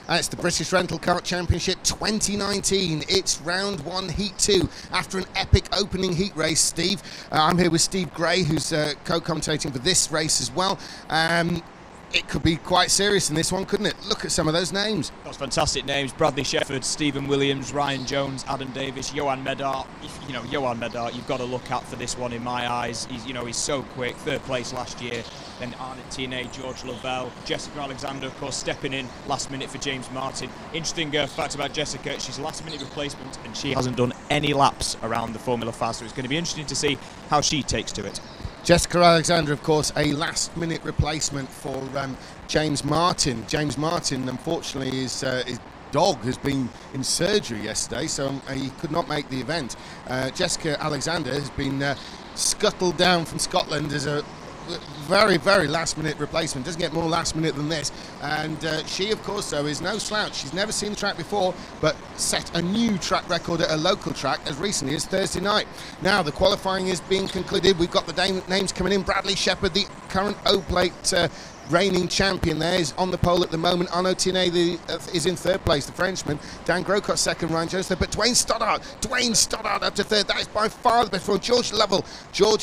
And it's the British Rental Kart Championship 2019. It's round 1, heat 2, after an epic opening heat race, Steve. I'm here with Steve Gray, who's co-commentating for this race as well. It could be quite serious in this one, couldn't it? Look at some of those names. Those fantastic names: Bradley Sheppard, Stephen Williams, Ryan Jones, Adam Davis, Yoan Medart. You know, Yoan Medart, you've got to look at for this one in my eyes. He's so quick. 3rd place last year. Then Arnaud Tinet, George Lovell, Jessica Alexander, of course, stepping in last minute for James Martin. Interesting fact about Jessica: she's a last minute replacement, and she hasn't done any laps around the Formula Fast. So it's going to be interesting to see how she takes to it. Jessica Alexander, of course, a last-minute replacement for James Martin. James Martin, unfortunately, his dog has been in surgery yesterday, so he could not make the event. Jessica Alexander has been scuttled down from Scotland as a very, very last-minute replacement. Doesn't get more last-minute than this. And she, of course, though, is no slouch. She's never seen the track before, but set a new track record at a local track as recently as Thursday night. Now, the qualifying is being concluded. We've got the names coming in. Bradley Sheppard, the current O-Plate reigning champion there, is on the pole at the moment. Arnaud Tinet is in 3rd place, the Frenchman. Dan Grocott 2nd, Ryan Jones 3rd. But Dwayne Stoddart up to 3rd. That is by far the best for George Lovell,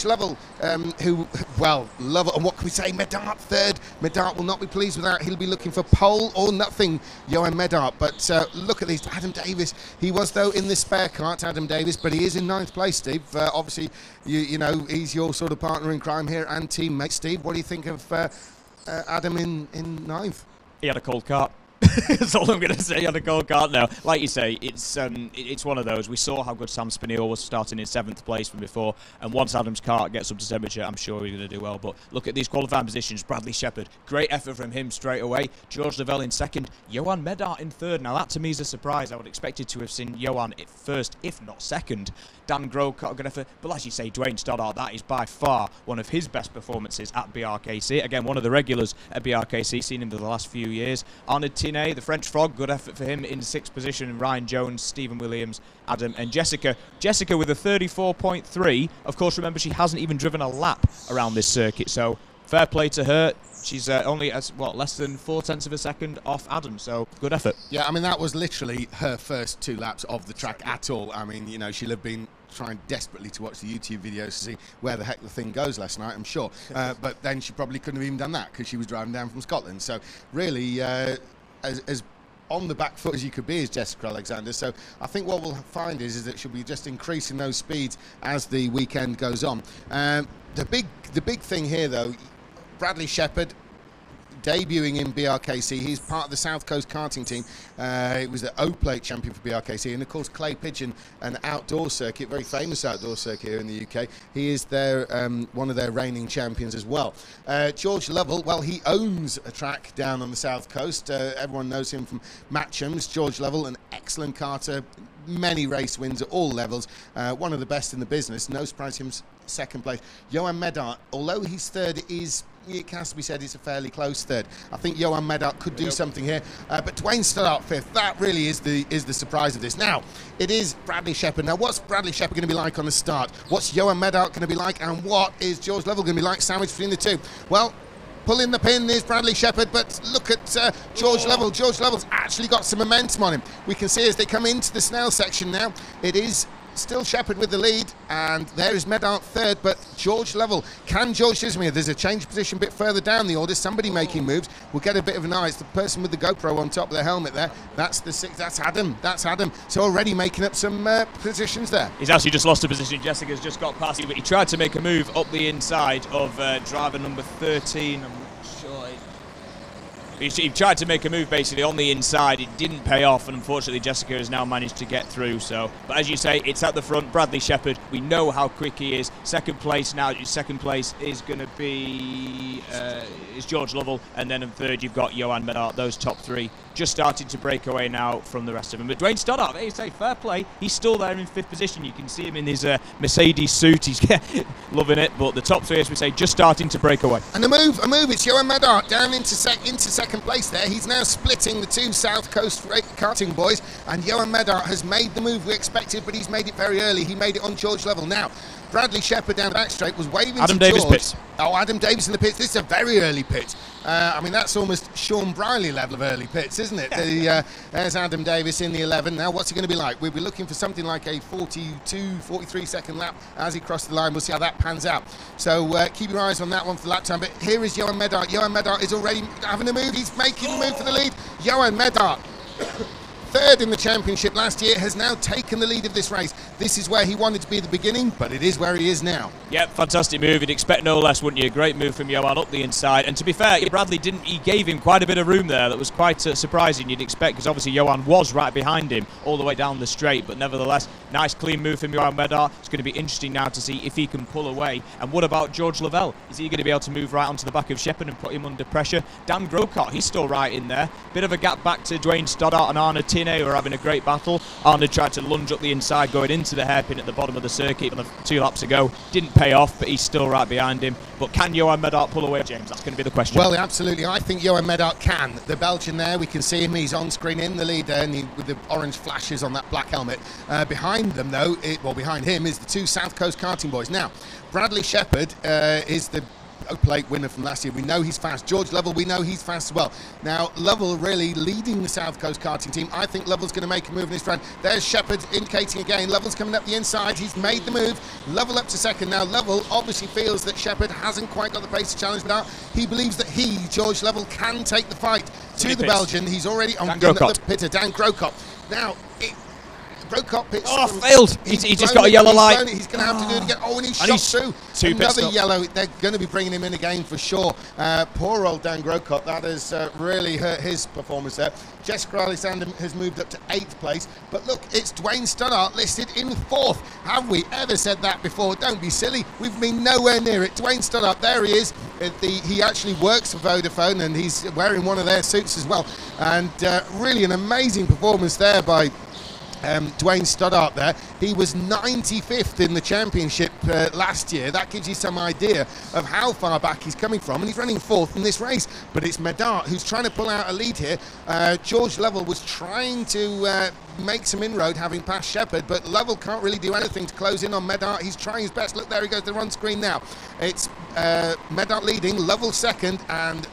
Lovell, and what can we say? Medart 3rd. Medart will not be pleased with that. He'll be looking for pole or nothing, Yoan Medart. But look at these. Adam Davis, he was, though, in the spare cart, Adam Davis, but he is in 9th place, Steve. Obviously, you know, he's your sort of partner in crime here and teammate. Steve, what do you think of Adam in 9th? He had a cold cart. That's all I'm going to say. He had a cold cart now. Like you say, it's one of those. We saw how good Sam Spinell was starting in 7th place from before, and once Adam's cart gets up to temperature, I'm sure he's going to do well. But look at these qualifying positions. Bradley Sheppard, great effort from him straight away. George Lovell in 2nd. Yoan Medart in 3rd. Now that to me is a surprise. I would expect to have seen Yoan at 1st, if not 2nd. Dan Grocott, good effort. But as you say, Dwayne Stoddart, that is by far one of his best performances at Brkc. Again, one of the regulars at Brkc, seen him for the last few years. Arnaud Tinet, the French frog, good effort for him in 6th position. Ryan Jones, Stephen Williams, Adam, and Jessica. Jessica with a 34.3. Of course, remember, she hasn't even driven a lap around this circuit, so fair play to her. She's only less than 0.4 of a second off Adam, so good effort. Yeah, I mean, that was literally her first 2 laps of the track at all. I mean, you know, she'll have been trying desperately to watch the YouTube videos to see where the heck the thing goes last night, I'm sure. But then she probably couldn't have even done that because she was driving down from Scotland. So really, as on the back foot as you could be as Jessica Alexander. So I think what we'll find is that she'll be just increasing those speeds as the weekend goes on. The big thing here, though, Bradley Sheppard, debuting in Brkc. He's part of the South Coast karting team. He was the O-Plate champion for Brkc, and of course Clay Pigeon, an outdoor circuit, very famous outdoor circuit here in the UK. He is their one of their reigning champions as well. George Lovell, well, he owns a track down on the South Coast. Everyone knows him from Matchams. George Lovell, an excellent karter, many race wins at all levels, one of the best in the business. No surprise him 2nd place. Yoan Medart, although he's 3rd, it has to be said it's a fairly close 3rd. I think Yoan Medart could do something here, but Dwayne Stoddart 5th. That really is the surprise of this. Now, it is Bradley Sheppard. Now, what's Bradley Sheppard going to be like on the start? What's Yoan Medart going to be like? And what is George Lovell going to be like sandwiched between the two? Well, pulling the pin is Bradley Sheppard, but look at George Lovell. George Lovell's actually got some momentum on him. We can see as they come into the Snell section now, it is still Sheppard with the lead, and there is Medart 3rd, but George Lovell, can George Dismere? There's a change position a bit further down the order, somebody making moves. We'll get a bit of an eye. It's the person with the GoPro on top of the helmet there. That's the 6th, that's Adam. So already making up some positions there. He's actually just lost a position. Jessica's just got past him, but he tried to make a move up the inside of driver number 13. I'm not sure. He tried to make a move basically on the inside. It didn't pay off, and unfortunately Jessica has now managed to get through. So, but as you say, it's at the front. Bradley Sheppard, we know how quick he is. 2nd place now. 2nd place is going to be is George Lovell, and then in 3rd you've got Yoan Medart. Those top 3 just started to break away now from the rest of them. But Dwayne Stoddart, as you say, fair play. He's still there in 5th position. You can see him in his Mercedes suit. He's loving it. But the top 3, as we say, just starting to break away. And a move. It's Yoan Medart down into 2nd place there. He's now splitting the 2 South Coast karting boys, and Yoan Medart has made the move we expected, but he's made it very early. He made it on George Lovell. Now, Bradley Sheppard down the back straight was waving Adam to Davis George. pits. Oh, Adam Davis in the pits. This is a very early pit. I mean, that's almost Sean Briley level of early pits, isn't it? There's Adam Davis in the 11. Now, what's he going to be like? We'll be looking for something like a 42, 43 second lap as he crossed the line. We'll see how that pans out. So keep your eyes on that one for lap time. But here is Yoan Medart. Yoan Medart is already having a move. He's making the move for the lead. Yoan Medart, third in the championship last year, has now taken the lead of this race. This is where he wanted to be at the beginning, but it is where he is now. Yep, fantastic move. You'd expect no less, wouldn't you? Great move from Yoan up the inside. And to be fair, Bradley didn't. He gave him quite a bit of room there. That was quite surprising. You'd expect, because obviously Yoan was right behind him all the way down the straight. But nevertheless, nice clean move from Yoan Medart. It's going to be interesting now to see if he can pull away. And what about George Lovell? Is he going to be able to move right onto the back of Sheppard and put him under pressure? Dan Grocott, he's still right in there. Bit of a gap back to Dwayne Stoddart and Arnaud Tinet, who are having a great battle. Arnaud tried to lunge up the inside, going into the hairpin at the bottom of the circuit on the 2 laps ago. Didn't pay off, but he's still right behind him. But can Yoan Medart pull away, James? That's going to be the question. Well, absolutely. I think Yoan Medart can. The Belgian there, we can see him. He's on screen in the lead there, and with the orange flashes on that black helmet. Behind them, though, behind him is the 2 South Coast karting boys. Now, Bradley Sheppard is the plate winner from last year. We know he's fast. George Lovell, we know he's fast as well. Now, Lovell really leading the South Coast karting team. I think Lovell's going to make a move in this round. There's Sheppard indicating again. Lovell's coming up the inside. He's made the move. Lovell up to second. Now, Lovell obviously feels that Sheppard hasn't quite got the pace to challenge Medart. He believes that George Lovell, can take the fight to the Belgian. He's already on the pitter, Dan Grocott. Now, Brkc pits. Oh, failed. He's just got a yellow light. He's going to have to do it again. Oh, and he's shot through. Another yellow. They're going to be bringing him in again for sure. Poor old Dan Grocott. That has really hurt his performance there. Jessica Alexander has moved up to 8th place. But look, it's Dwayne Stoddart listed in 4th. Have we ever said that before? Don't be silly. We've been nowhere near it. Dwayne Stoddart, there he is. He actually works for Vodafone, and he's wearing one of their suits as well. And really an amazing performance there by Dwayne Stoddart there. He was 95th in the championship last year. That gives you some idea of how far back he's coming from, and he's running 4th in this race. But it's Medart who's trying to pull out a lead here. George Lovell was trying to make some inroad, having passed Sheppard, but Lovell can't really do anything to close in on Medart. He's trying his best. Look, there he goes, they're on screen now. It's Medart leading, Lovell second, and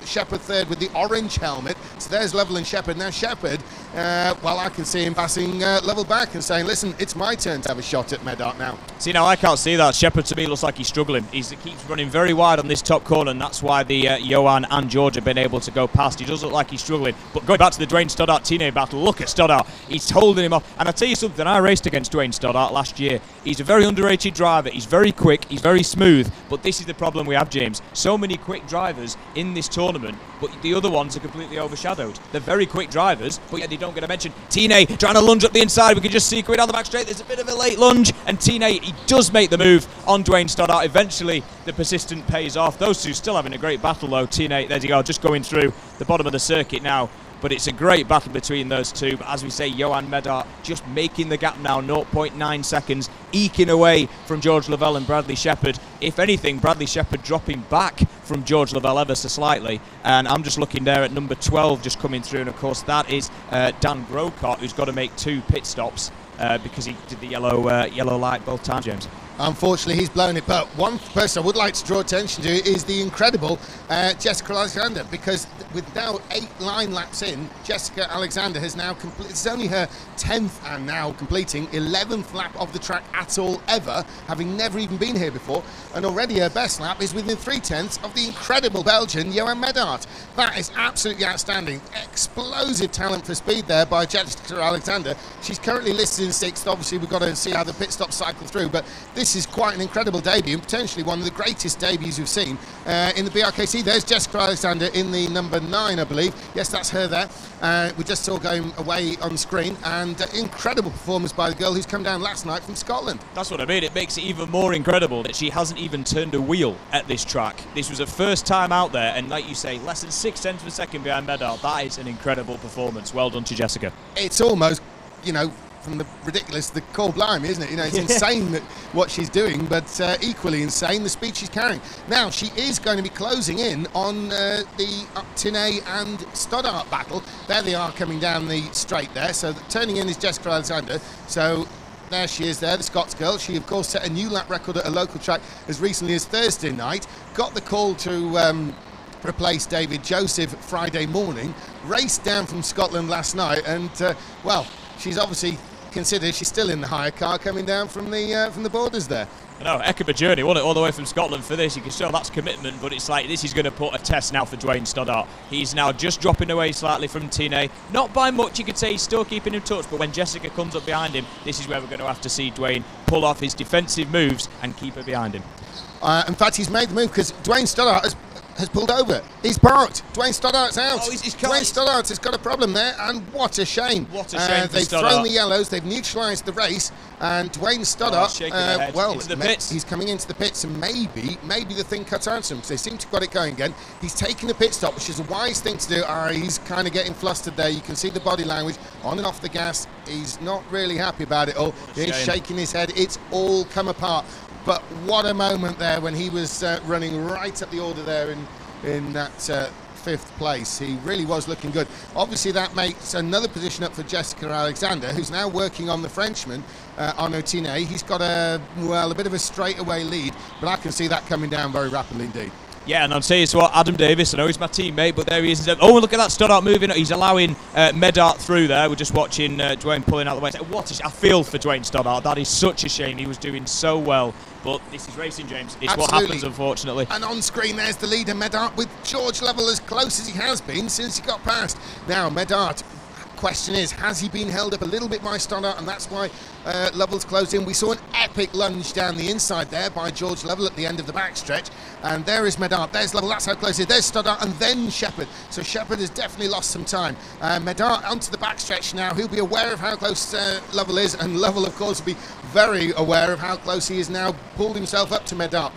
Sheppard third with the orange helmet. So there's Lovell and Sheppard. Now Sheppard, well, I can see him passing Lovell back and saying, listen, it's my turn to have a shot at Medart now. See, now I can't see that. Sheppard to me looks like he's struggling. He keeps running very wide on this top corner, and that's why the Yoan and George have been able to go past. He does look like he's struggling. But going back to the Dwayne Stoddart Tinet battle, look at Stoddart. He's holding him off. And I tell you something, I raced against Dwayne Stoddart last year. He's a very underrated driver. He's very quick. He's very smooth. But this is the problem we have, James. So many quick drivers in this tournament, but the other ones are completely overshadowed. They're very quick drivers, but yet they don't get a mention. Tinet trying to lunge up the inside. We can just see going down the back straight. There's a bit of a late lunge, and Tinet, he does make the move on Dwayne Stoddart. Eventually, the persistent pays off. Those two still having a great battle, though. Tinet, there you go, just going through the bottom of the circuit now. But it's a great battle between those two. But as we say, Yoan Medart just making the gap now, 0.9 seconds, eking away from George Lovell and Bradley Sheppard. If anything, Bradley Sheppard dropping back from George Lovell ever so slightly. And I'm just looking there at number 12 just coming through. And, of course, that is Dan Grocott, who's got to make 2 pit stops because he did the yellow light both times, James. Unfortunately, he's blown it. But one person I would like to draw attention to is the incredible Jessica Alexander, because with now 8 line laps in, Jessica Alexander has now completed. It's only her 10th and now completing 11th lap of the track at all ever, having never even been here before. And already her best lap is within 3/10 of the incredible Belgian Yoan Medart. That is absolutely outstanding. Explosive talent for speed there by Jessica Alexander. She's currently listed in 6th. Obviously, we've got to see how the pit stops cycle through, but this is quite an incredible debut, and potentially one of the greatest debuts we've seen in the BRKC. There's Jessica Alexander in the number 9, I believe. Yes, that's her there. We just saw going away on screen, and incredible performance by the girl who's come down last night from Scotland. That's what I mean. It makes it even more incredible that she hasn't even turned a wheel at this track. This was her first time out there, and like you say, less than 6/10 of a second behind Medart. That is an incredible performance. Well done to Jessica. It's almost, from the ridiculous, the call blimey, isn't it? It's insane that what she's doing, but equally insane the speed she's carrying. Now she is going to be closing in on the Tinet and Stoddart battle. There they are coming down the straight there. So turning in is Jessica Alexander. So There she is there, the Scots girl. She, of course, set a new lap record at a local track as recently as Thursday night. Got the call to replace David Joseph Friday morning. Raced down from Scotland last night, and, well, she's obviously considered she's still in the hire car coming down from the borders there. I know, heck of a journey, wasn't it, all the way from Scotland for this. You can show that's commitment, but it's like this is going to put a test now for Dwayne Stoddart. He's now just dropping away slightly from Tinet. Not by much, you could say he's still keeping in touch, but when Jessica comes up behind him, this is where we're going to have to see Dwayne pull off his defensive moves and keep her behind him. In fact, he's made the move because Dwayne Stoddart has pulled over. He's parked. Dwayne Stoddart's out. Oh, he's Dwayne Stoddart has got a problem there, and what a shame. What a shame. They've thrown the yellows, they've neutralised the race, and Dwayne Stoddart, into the pits. He's coming into the pits, and maybe the thing cut out to him because they seem to have got it going again. He's taking a pit stop, which is a wise thing to do. He's kind of getting flustered there. You can see the body language on and off the gas. He's not really happy about it all. He's shaking his head. It's all come apart. But what a moment there when he was running right up the order there in that fifth place. He really was looking good. Obviously that makes another position up for Jessica Alexander, who's now working on the Frenchman, Arnaud Tinet. He's got a bit of a straightaway lead, but I can see that coming down very rapidly indeed. Yeah, and I'm saying it's what Adam Davis, I know he's my teammate, but there he is. Oh, look at that Stoddart moving. He's allowing Medart through there. We're just watching Dwayne pulling out the way. I feel for Dwayne Stoddart. That is such a shame. He was doing so well. But this is racing, James. It's Absolutely. What happens, unfortunately. And on screen, there's the leader, Medart, with George Lovell as close as he has been since he got past. Now, Medart, question is, has he been held up a little bit by Stoddart, and that's why Lovell's closed in. We saw an epic lunge down the inside there by George Lovell at the end of the backstretch, and there is Medart, there's Lovell, that's how close it is, there's Stoddart, and then Sheppard. So Sheppard has definitely lost some time. Medart onto the backstretch now. He'll be aware of how close Lovell is, and Lovell, of course, will be very aware of how close he is now, pulled himself up to Medart.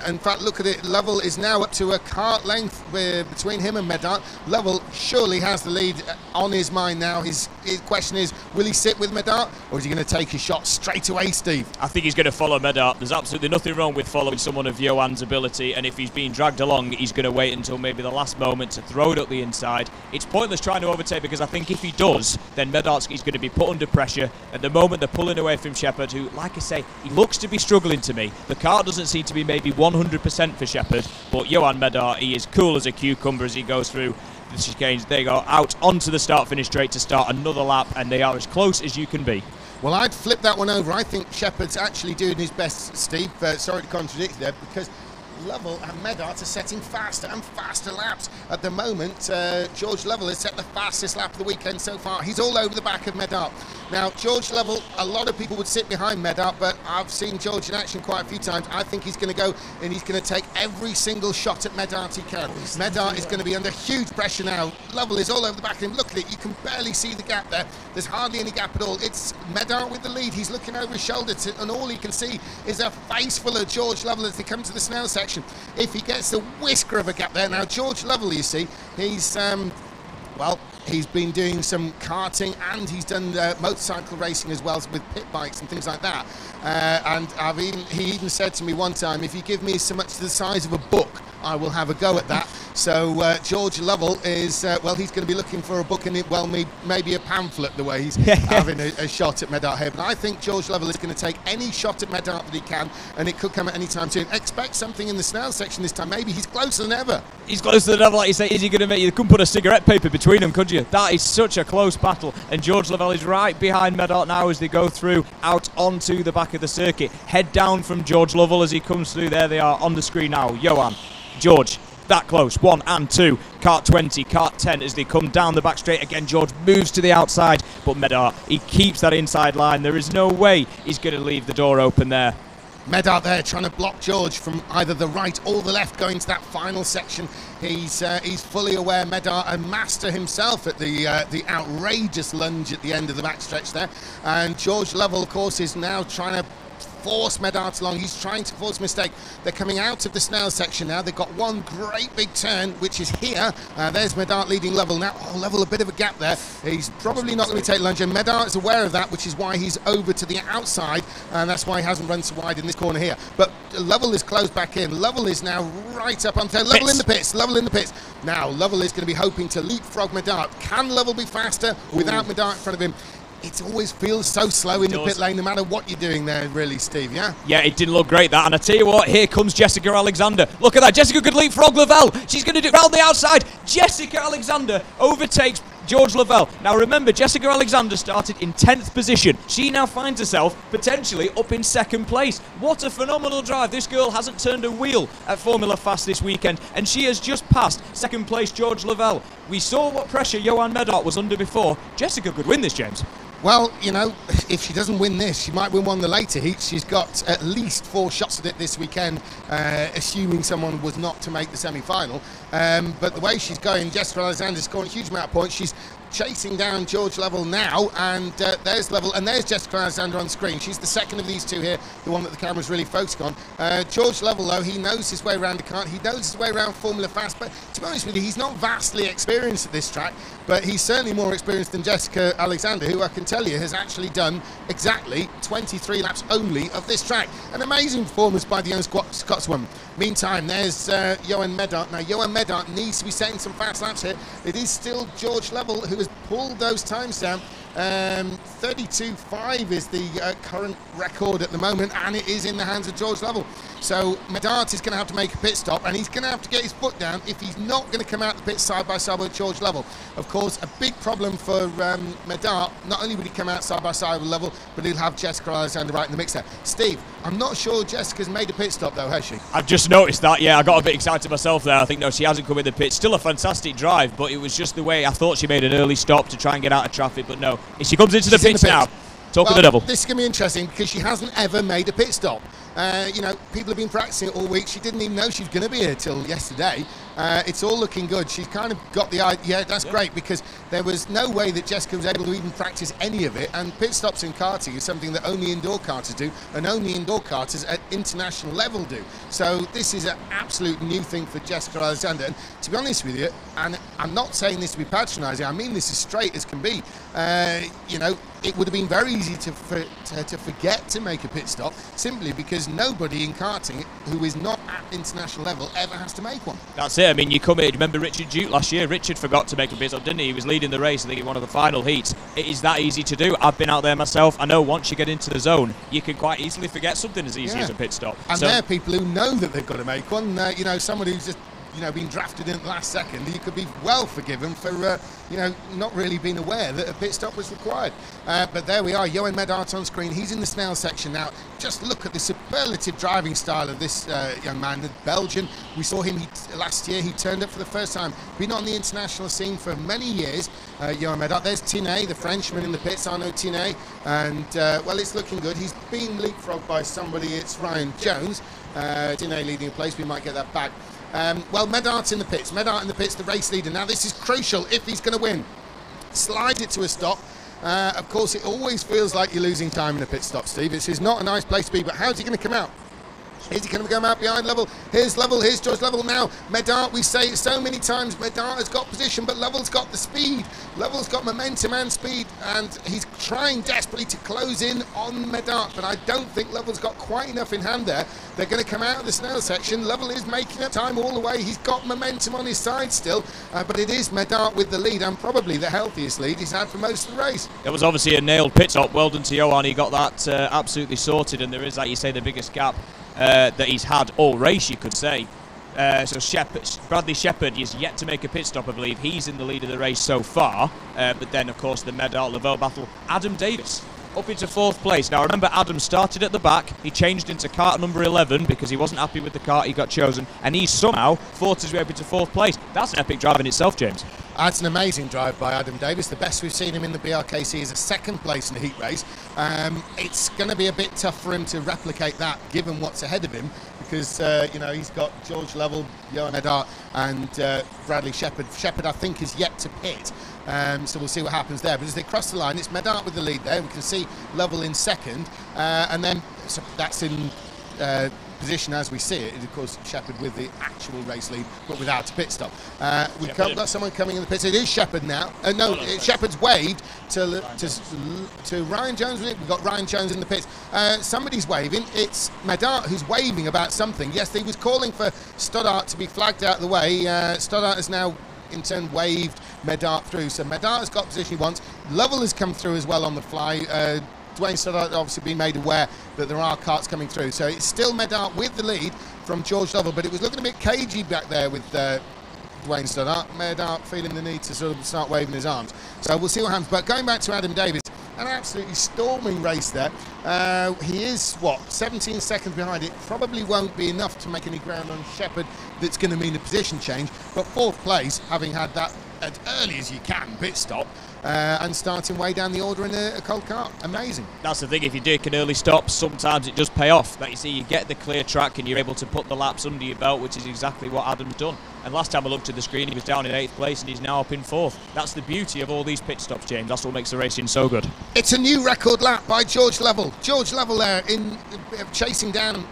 In fact, look at it, Lovell is now up to a cart length between him and Medart. Lovell surely has the lead on his mind now. His question is, will he sit with Medart, or is he going to take his shot straight away, Steve? I think he's going to follow Medart. There's absolutely nothing wrong with following someone of Yoan's ability, and if he's being dragged along, he's going to wait until maybe the last moment to throw it up the inside. It's pointless trying to overtake, because I think if he does, then Medart's going to be put under pressure. At the moment, they're pulling away from Sheppard, who, like I say, he looks to be struggling to me. The car doesn't seem to be maybe 100% for Sheppard, but Yoan Medart, he is cool as a cucumber as he goes through the chicanes. They go out onto the start-finish straight to start another lap, and they are as close as you can be. Well, I'd flip that one over. I think Sheppard's actually doing his best, Steve. Sorry to contradict there, because Lovell and Medart are setting faster and faster laps. At the moment, George Lovell has set the fastest lap of the weekend so far. He's all over the back of Medart. Now, George Lovell, a lot of people would sit behind Medart, but I've seen George in action quite a few times. I think he's going to go and he's going to take every single shot at Medart he can. Medart is going to be under huge pressure now. Lovell is all over the back of him. Look at it, you can barely see the gap there. There's hardly any gap at all. It's Medart with the lead. He's looking over his shoulder, and all he can see is a face full of George Lovell as they come to the snail section. If he gets the whisker of a gap there. Now, George Lovell, you see, he's he's been doing some karting, and he's done motorcycle racing as well, with pit bikes and things like that. And he even said to me one time, if you give me so much the size of a book, I will have a go at that. So George Lovell is, he's going to be looking for a book in it, maybe a pamphlet, the way he's having a shot at Medart here. But I think George Lovell is going to take any shot at Medart that he can, and it could come at any time soon. Expect something in the snail section this time. Maybe he's closer than ever. He's closer than ever, like you say. Is he going to make you? Couldn't put a cigarette paper between them, could you? That is such a close battle. And George Lovell is right behind Medart now as they go through out onto the back of the circuit. Head down from George Lovell as he comes through. There they are on the screen now. Yoan, George, that close, 1 and 2, kart 20, kart 10 as they come down the back straight again. George moves to the outside, but Medart, he keeps that inside line. There is no way he's going to leave the door open there. Medart there trying to block George from either the right or the left going to that final section. He's fully aware, Medart, a master himself at the outrageous lunge at the end of the backstretch there. And George Lovell, of course, is now trying to force Medart along. He's trying to force a mistake. They're coming out of the snail section now. They've got one great big turn, which is here. There's Medart leading Lovell now. Oh, Lovell, a bit of a gap there. He's probably not going to take lunge, and Medart is aware of that, which is why he's over to the outside, and that's why he hasn't run so wide in this corner here. But Lovell is closed back in. Lovell is now right up on there. Lovell in the pits. Lovell in the pits. Now, Lovell is going to be hoping to leapfrog Medart. Can Lovell be faster without Medart in front of him? it always feels so slow in the pit lane, no matter what you're doing there, really, Steve, yeah? Yeah, it didn't look great, that. And I tell you what, here comes Jessica Alexander. Look at that. Jessica could leapfrog Lovell. She's going to do it round the outside. Jessica Alexander overtakes George Lovell. Now remember, Jessica Alexander started in 10th position. She now finds herself potentially up in 2nd place. What a phenomenal drive. This girl hasn't turned a wheel at Formula Fast this weekend, and she has just passed 2nd place George Lovell. We saw what pressure Yoan Medart was under before. Jessica could win this, James. Well, you know, if she doesn't win this, she might win one of the later heats. She's got at least 4 shots at it this weekend, assuming someone was not to make the semi-final. But the way she's going, Jessica Alexander's scoring a huge amount of points. She's chasing down George Lovell now, and there's Lovell, and there's Jessica Alexander on screen. She's the second of these two here, the one that the camera's really focusing on. George Lovell, though, he knows his way around the kart, he knows his way around Formula Fast, but to be honest with you, he's not vastly experienced at this track, but he's certainly more experienced than Jessica Alexander, who I can tell you has actually done exactly 23 laps only of this track. An amazing performance by the young Scotswoman. Meantime, there's Yoan Medart. Now, Yoan Medart needs to be setting some fast laps here. It is still George Lovell who has pulled those times down. 32.5 is the current record at the moment, and it is in the hands of George Lovell. So Medart is going to have to make a pit stop, and he's going to have to get his foot down if he's not going to come out the pit side by side with George Lovell. Of course, a big problem for Medart, not only would he come out side by side with Lovell, but he'll have Jessica Alexander right in the mix there. Steve, I'm not sure Jessica's made a pit stop though, has she? I've just noticed that, yeah. I got a bit excited myself there. I think, no, she hasn't come in the pit. Still a fantastic drive, but it was just the way I thought she made an early stop to try and get out of traffic, but no. If she comes into the pits now, talk of the devil. This is going to be interesting because she hasn't ever made a pit stop. You know, people have been practicing it all week. She didn't even know she was going to be here till yesterday. It's all looking good. She's kind of got the idea. Yeah, that's great, because there was no way that Jessica was able to even practice any of it. And pit stops in karting is something that only indoor karters do, and only indoor karters at international level do. So this is an absolute new thing for Jessica Alexander. And to be honest with you, and I'm not saying this to be patronising, I mean this as straight as can be. You know, it would have been very easy to forget to make a pit stop, simply because nobody in karting who is not at international level ever has to make one. That's it. I mean, you come here, remember Richard Duke last year? Richard forgot to make a pit stop, didn't he? He was leading the race, I think, in one of the final heats. It is that easy to do. I've been out there myself. I know once you get into the zone, you can quite easily forget something as easy as a pit stop. And there are people who know that they've got to make one. You know, someone who's just, you know, been drafted in at the last second, you could be well forgiven for, you know, not really being aware that a pit stop was required. But there we are, Yoan Medart on screen. He's in the Snell section now. Just look at the superlative driving style of this young man, the Belgian. We saw him last year. He turned up for the first time. Been on the international scene for many years, Yoan Medart. There's Tinet, the Frenchman in the pits, Arnaud Tinet. And, well, it's looking good. He's been leapfrogged by somebody. It's Ryan Jones. Tinet leading a place. We might get that back. Well, Medart's in the pits. Medart in the pits, the race leader. Now, this is crucial if he's going to win. Slide it to a stop. Of course, it always feels like you're losing time in a pit stop, Steve. This is not a nice place to be, but how's he going to come out? Is he going to come out behind Lovell? Here's Lovell, here's George Lovell now. Medart, we say it so many times, Medart has got position, but Lovell's got the speed. Lovell's got momentum and speed, and he's trying desperately to close in on Medart, but I don't think Lovell's got quite enough in hand there. They're going to come out of the Snell section. Lovell is making up time all the way. He's got momentum on his side still, but it is Medart with the lead, and probably the healthiest lead he's had for most of the race. It was obviously a nailed pit stop. Well done to Yoan. He got that absolutely sorted, and there is, like you say, the biggest gap that he's had all race, you could say. So Bradley Sheppard is yet to make a pit stop, I believe. He's in the lead of the race so far. But then, of course, the Medart-Lovell battle. Adam Davis up into 4th place. Now, remember, Adam started at the back. He changed into kart number 11 because he wasn't happy with the kart he got chosen. And he somehow fought his way up into 4th place. That's an epic drive in itself, James. That's an amazing drive by Adam Davis. The best we've seen him in the Brkc is a 2nd place in the heat race. It's going to be a bit tough for him to replicate that, given what's ahead of him, because you know, he's got George Lovell, Yoan Medart, and Bradley Sheppard. Sheppard, I think, is yet to pit. So we'll see what happens there. But as they cross the line, it's Medart with the lead there. We can see Lovell in 2nd, and then so that's in position as we see it. Of course, Sheppard with the actual race lead, but without a pit stop. We've got someone coming in the pits. It is Sheppard now. No, Sheppard's waved to Ryan Jones. We've got Ryan Jones in the pits. Somebody's waving. It's Medart who's waving about something. Yes, he was calling for Stoddart to be flagged out of the way. Stoddart has now in turn waved Medart through. So Medart has got position he wants. Lovell has come through as well on the fly. Dwayne Stoddart obviously been made aware that there are carts coming through. So it's still Medart with the lead from George Lovell, but it was looking a bit cagey back there with Dwayne Stoddart. Medart feeling the need to sort of start waving his arms. So we'll see what happens. But going back to Adam Davis, an absolutely storming race there. He is, 17 seconds behind. It probably won't be enough to make any ground on Sheppard that's going to mean a position change. But fourth place, having had that as early as you can pit stop, and starting way down the order in a cold cart. Amazing. That's the thing, if you take an early stop, sometimes it does pay off. Like you see, you get the clear track and you're able to put the laps under your belt, which is exactly what Adam's done. And last time I looked at the screen, he was down in 8th place and he's now up in 4th. That's the beauty of all these pit stops, James. That's what makes the racing so good. It's a new record lap by George Lovell. George Lovell there in chasing down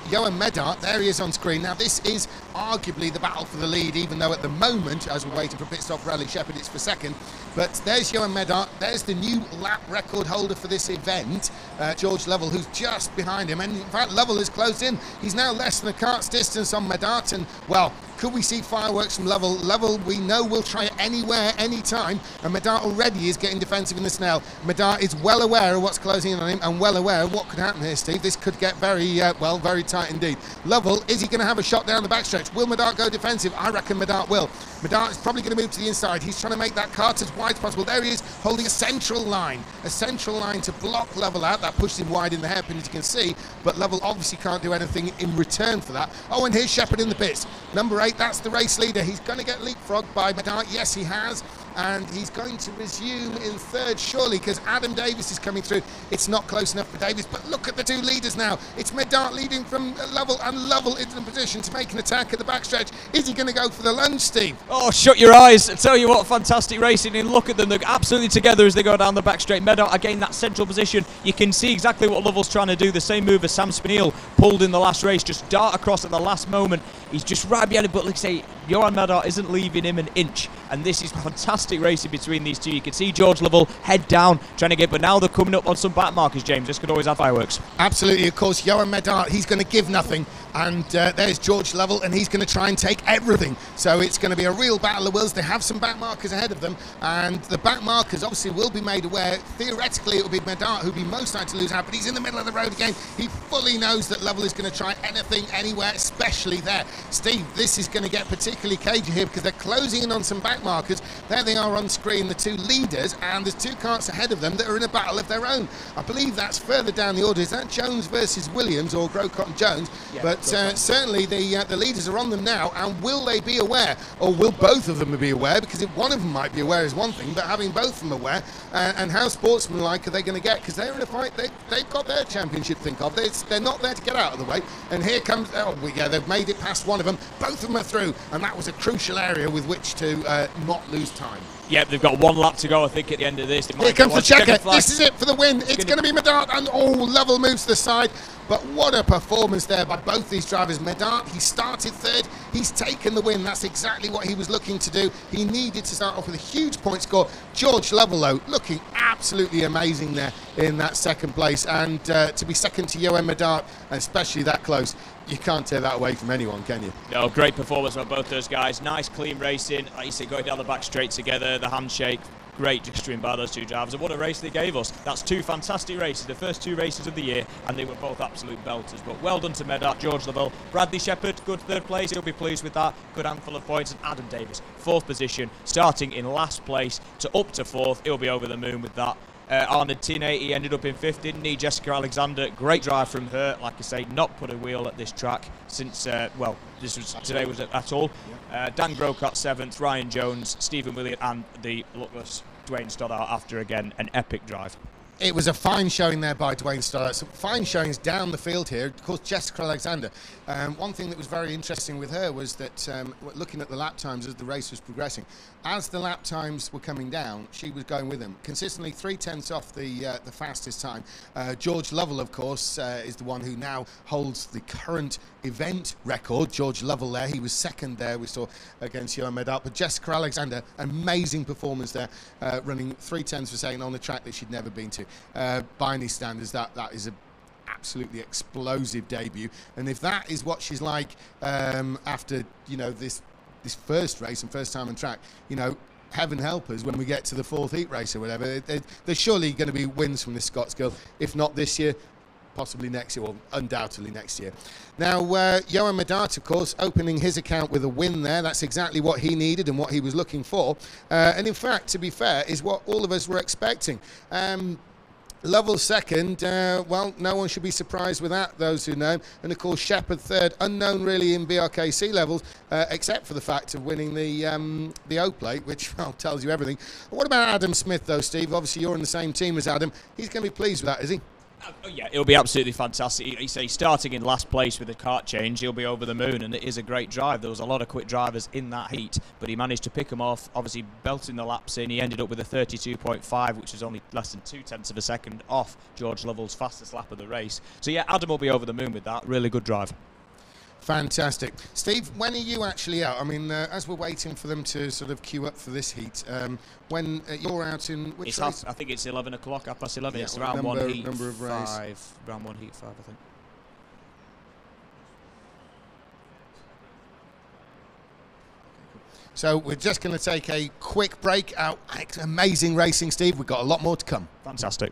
Yoan Medart. There he is on screen. Now this is arguably the battle for the lead, even though at the moment, as we're waiting for pit stop for Rally Sheppard, it's for second. But there's Yoan Medart. There's the new lap record holder for this event, George Lovell, who's just behind him. And in fact, Lovell has closed in. He's now less than a cart's distance on Medart. And, well, could we see fireworks from Lovell? Lovell, we know, will try it anywhere, anytime. And Medart already is getting defensive in the Snell. Medart is well aware of what's closing in on him and well aware of what could happen here, Steve. This could get very, very tight indeed. Lovell, is he going to have a shot down the backstretch? Will Medart go defensive? I reckon Medart will. Medart is probably going to move to the inside. He's trying to make that cart as wide as possible. There he is, holding a central line to block Lovell out. That pushes him wide in the hairpin, as you can see. But Lovell obviously can't do anything in return for that. Oh, and here's Sheppard in the pits. Number 8, that's the race leader. He's going to get leapfrogged by Medart. Yes, he has. And he's going to resume in 3rd, surely, because Adam Davis is coming through. It's not close enough for Davis, but look at the two leaders now. It's Medart leading from Lovell, and Lovell is in a position to make an attack at the backstretch. Is he going to go for the lunge, Steve? Oh, shut your eyes. I tell you what, fantastic racing. And look at them. They're absolutely together as they go down the back straight. Medart, again, that central position. You can see exactly what Lovell's trying to do. The same move as Sam Spinell pulled in the last race. Just dart across at the last moment. He's just right behind him. But like I say, Yoan Medart isn't leaving him an inch. And this is fantastic racing between these two. You can see George Lovell head down, trying to get, but now they're coming up on some back markers, James. This could always have fireworks. Absolutely, of course. Yoan Medart, he's going to give nothing. And there's George Lovell, and he's going to try and take everything. So it's going to be a real battle of wills. They have some back markers ahead of them, and the back markers obviously will be made aware. Theoretically, it will be Medart who'll be most likely to lose out, but he's in the middle of the road again. He fully knows that Lovell is going to try anything, anywhere, especially there. Steve, this is going to get particularly cagey here because they're closing in on some back markers. There they are on screen, the two leaders, and there's 2 carts ahead of them that are in a battle of their own. I believe that's further down the order. Is that Jones versus Williams, or Grocott and Jones? Yeah, but certainly the leaders are on them now, and will they be aware, or will both of them be aware? Because if one of them might be aware is one thing, but having both of them aware, and how sportsmanlike are they going to get? Because they're in a fight, they've got their championship to think of. They're not there to get out of the way. And here comes, they've made it past one of them. Both of them are through, and that was a crucial area with which to not lose time. Yep, they've got 1 lap to go, I think, at the end of this. Here comes the checker. This is it for the win. It's going to be Medart, and Lovell moves to the side. But what a performance there by both these drivers. Medart, he started 3rd. He's taken the win. That's exactly what he was looking to do. He needed to start off with a huge point score. George Lovell, though, looking absolutely amazing there in that 2nd place. And to be second to Yoan Medart, especially that close, you can't take that away from anyone, can you? No, great performance by both those guys. Nice, clean racing. Like you said, going down the back straight together, the handshake. Great extreme by those 2 drivers, and what a race they gave us. That's 2 fantastic races, the first 2 races of the year, and they were both absolute belters. But well done to Medart, George Lovell. Bradley Sheppard, good 3rd place, he'll be pleased with that. Good handful of points. And Adam Davis, 4th position, starting in last place to up to 4th. He'll be over the moon with that. Arnaud Tinet, he ended up in 5th, didn't he? Jessica Alexander, great drive from her. Like I say, not put a wheel at this track since, today was at all. Dan Grocott 7th, Ryan Jones, Stephen Williott, and the luckless Dwayne Stoddart after, again, an epic drive. It was a fine showing there by Dwayne Stoddart. Some fine showings down the field here. Of course, Jessica Alexander. One thing that was very interesting with her was that looking at the lap times as the race was progressing, as the lap times were coming down, she was going with them. Consistently 3/10 off the fastest time. George Lovell, of course, is the one who now holds the current event record. George Lovell there, he was 2nd there, we saw, against Yoan Medart. But Jessica Alexander, amazing performance there, running 3/10 per second on a track that she'd never been to. By any standards, that is a absolutely explosive debut. And if that is what she's like after this first race and first time on track, heaven help us when we get to the 4th heat race or whatever. There's surely going to be wins from this Scots girl, if not this year, possibly next year, or undoubtedly next year. Now, Yoan Medart, of course, opening his account with a win there. That's exactly what he needed and what he was looking for. And in fact, to be fair, is what all of us were expecting. Lovell second, well, no one should be surprised with that, those who know. And of course, Sheppard third, unknown really in Brkc levels, except for the fact of winning the O plate, which, well, tells you everything. What about Adam Smith, though, Steve? Obviously, you're in the same team as Adam. He's going to be pleased with that, is he? Oh, yeah, it'll be absolutely fantastic. He's starting in last place with a kart change. He'll be over the moon, and it is a great drive. There was a lot of quick drivers in that heat, but he managed to pick them off, obviously belting the laps in. He ended up with a 32.5, which is only less than 0.2 of a second off George Lovell's fastest lap of the race. So, yeah, Adam will be over the moon with that. Really good drive. Fantastic. Steve, when are you actually out? I mean, as we're waiting for them to sort of queue up for this heat, when you're out in which race? I think it's 11 o'clock, 11:30. Yeah, it's round number, 1 heat number of 5. race. Round 1 heat 5, I think. So we're just going to take a quick break out. Amazing racing, Steve. We've got a lot more to come. Fantastic.